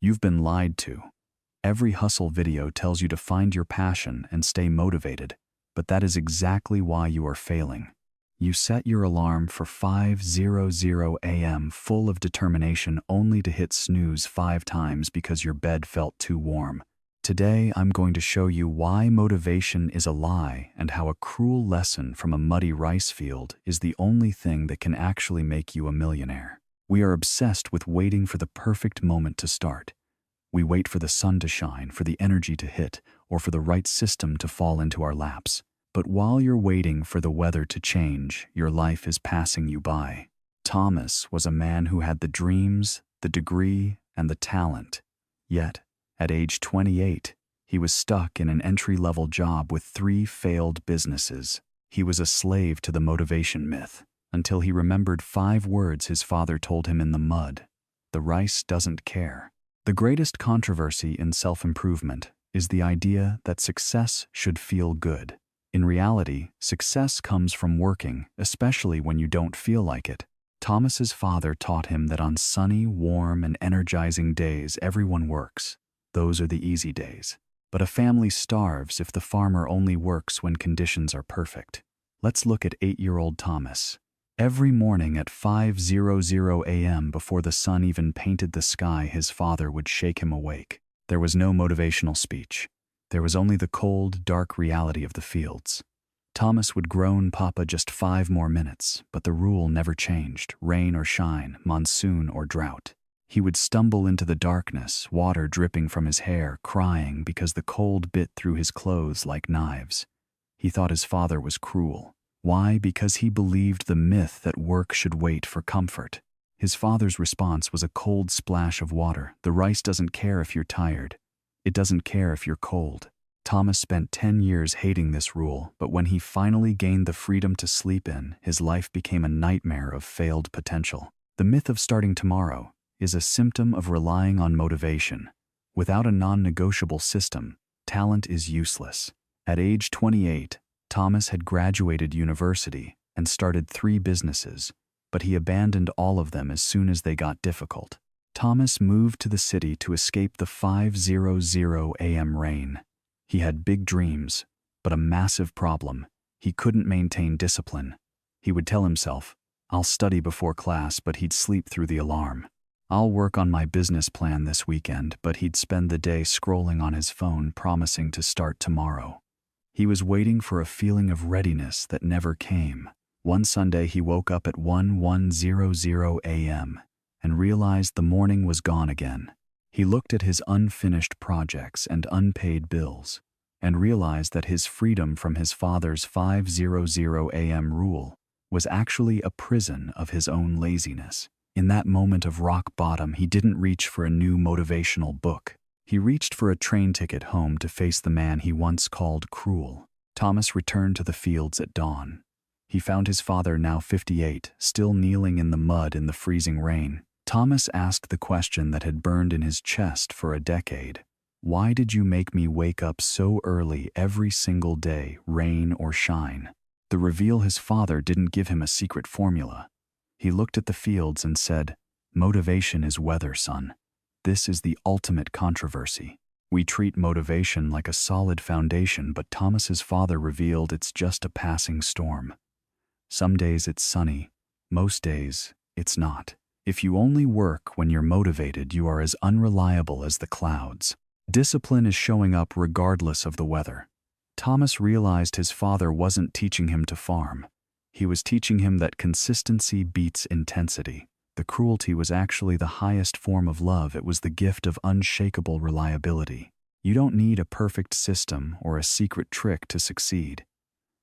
You've been lied to. Every hustle video tells you to find your passion and stay motivated, but that is exactly why you are failing. You set your alarm for 5:00 a.m. full of determination only to hit snooze 5 times because your bed felt too warm. Today, I'm going to show you why motivation is a lie and how a cruel lesson from a muddy rice field is the only thing that can actually make you a millionaire. We are obsessed with waiting for the perfect moment to start. We wait for the sun to shine, for the energy to hit, or for the right system to fall into our laps. But while you're waiting for the weather to change, your life is passing you by. Thomas was a man who had the dreams, the degree, and the talent. Yet, at age 28, he was stuck in an entry-level job with 3 failed businesses. He was a slave to the motivation myth, until he remembered 5 words his father told him in the mud. The rice doesn't care. The greatest controversy in self-improvement is the idea that success should feel good. In reality, success comes from working, especially when you don't feel like it. Thomas's father taught him that on sunny, warm, and energizing days everyone works. Those are the easy days. But a family starves if the farmer only works when conditions are perfect. Let's look at 8-year-old Thomas. Every morning at 5:00 a.m. before the sun even painted the sky, his father would shake him awake. There was no motivational speech. There was only the cold, dark reality of the fields. Thomas would groan, "Papa, just 5 more minutes," but the rule never changed, rain or shine, monsoon or drought. He would stumble into the darkness, water dripping from his hair, crying because the cold bit through his clothes like knives. He thought his father was cruel. Why? Because he believed the myth that work should wait for comfort. His father's response was a cold splash of water. The rice doesn't care if you're tired. It doesn't care if you're cold. Thomas spent 10 years hating this rule, but when he finally gained the freedom to sleep in, his life became a nightmare of failed potential. The myth of starting tomorrow is a symptom of relying on motivation. Without a non-negotiable system, talent is useless. At age 28, Thomas had graduated university and started 3 businesses, but he abandoned all of them as soon as they got difficult. Thomas moved to the city to escape the 5:00 a.m. rain. He had big dreams, but a massive problem. He couldn't maintain discipline. He would tell himself, "I'll study before class," but he'd sleep through the alarm. "I'll work on my business plan this weekend," but he'd spend the day scrolling on his phone, promising to start tomorrow. He was waiting for a feeling of readiness that never came. One Sunday, he woke up at 1:00 a.m. and realized the morning was gone again. He looked at his unfinished projects and unpaid bills, and realized that his freedom from his father's 5:00 a.m. rule was actually a prison of his own laziness. In that moment of rock bottom, he didn't reach for a new motivational book. He reached for a train ticket home to face the man he once called cruel. Thomas returned to the fields at dawn. He found his father, now 58, still kneeling in the mud in the freezing rain. Thomas asked the question that had burned in his chest for a decade. "Why did you make me wake up so early every single day, rain or shine?" The reveal his father didn't give him a secret formula. He looked at the fields and said, "Motivation is weather, son." This is the ultimate controversy. We treat motivation like a solid foundation, but Thomas's father revealed it's just a passing storm. Some days it's sunny, most days it's not. If you only work when you're motivated, you are as unreliable as the clouds. Discipline is showing up regardless of the weather. Thomas realized his father wasn't teaching him to farm. He was teaching him that consistency beats intensity. The cruelty was actually the highest form of love. It was the gift of unshakable reliability. You don't need a perfect system or a secret trick to succeed.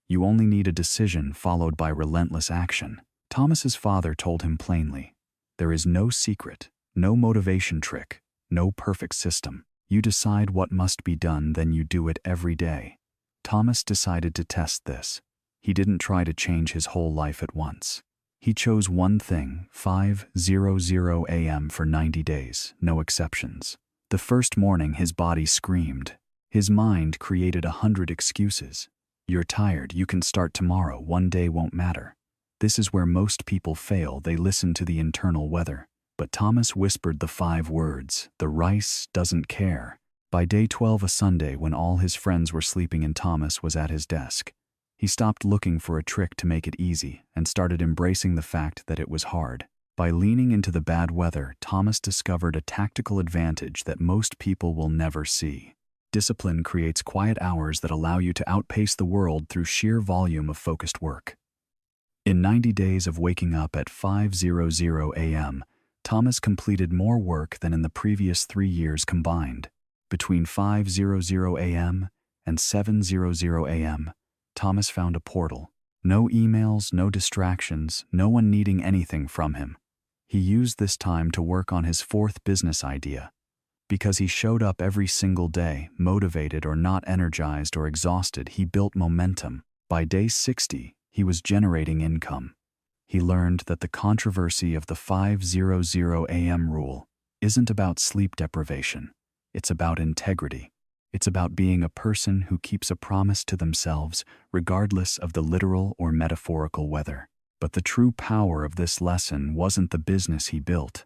You only need a decision followed by relentless action. Thomas's father told him plainly, "There is no secret, no motivation trick, no perfect system. You decide what must be done, then you do it every day." Thomas decided to test this. He didn't try to change his whole life at once. He chose one thing, 5:00 a.m. for 90 days, no exceptions. The first morning, his body screamed. His mind created 100 excuses. "You're tired, you can start tomorrow, one day won't matter." This is where most people fail. They listen to the internal weather. But Thomas whispered the 5 words, "The rice doesn't care." By day 12, a Sunday, when all his friends were sleeping and Thomas was at his desk, he stopped looking for a trick to make it easy and started embracing the fact that it was hard. By leaning into the bad weather, Thomas discovered a tactical advantage that most people will never see. Discipline creates quiet hours that allow you to outpace the world through sheer volume of focused work. In 90 days of waking up at 5:00 a.m., Thomas completed more work than in the previous 3 years combined. Between 5:00 a.m. and 7:00 a.m., Thomas found a portal. No emails, no distractions, no one needing anything from him. He used this time to work on his 4th business idea. Because he showed up every single day, motivated or not energized or exhausted, he built momentum. By day 60, he was generating income. He learned that the controversy of the 5:00 a.m. rule isn't about sleep deprivation. It's about integrity. It's about being a person who keeps a promise to themselves, regardless of the literal or metaphorical weather. But the true power of this lesson wasn't the business he built.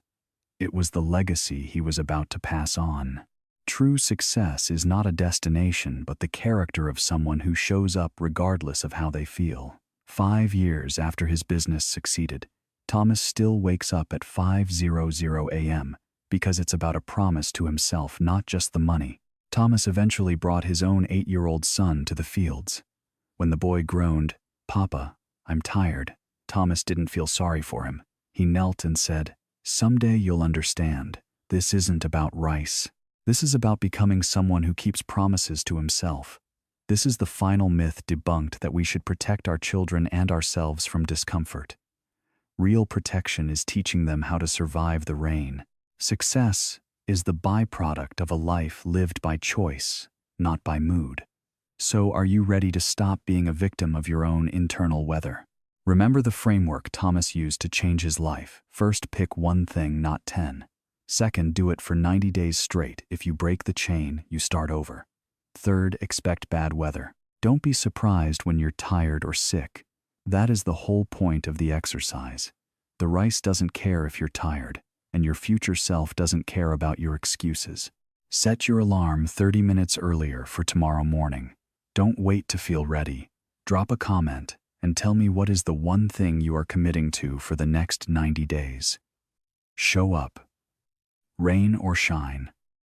It was the legacy he was about to pass on. True success is not a destination, but the character of someone who shows up regardless of how they feel. 5 years after his business succeeded, Thomas still wakes up at 5:00 a.m. because it's about a promise to himself, not just the money. Thomas eventually brought his own 8-year-old son to the fields. When the boy groaned, "Papa, I'm tired," Thomas didn't feel sorry for him. He knelt and said, "Someday you'll understand. This isn't about rice. This is about becoming someone who keeps promises to himself." This is the final myth debunked that we should protect our children and ourselves from discomfort. Real protection is teaching them how to survive the rain. Success is the byproduct of a life lived by choice, not by mood. So are you ready to stop being a victim of your own internal weather? Remember the framework Thomas used to change his life. First, pick one thing, not 10. Second, do it for 90 days straight. If you break the chain, you start over. Third, expect bad weather. Don't be surprised when you're tired or sick. That is the whole point of the exercise. The rice doesn't care if you're tired, and your future self doesn't care about your excuses. Set your alarm 30 minutes earlier for tomorrow morning. Don't wait to feel ready. Drop a comment and tell me what is the one thing you are committing to for the next 90 days. Show up. Rain or shine.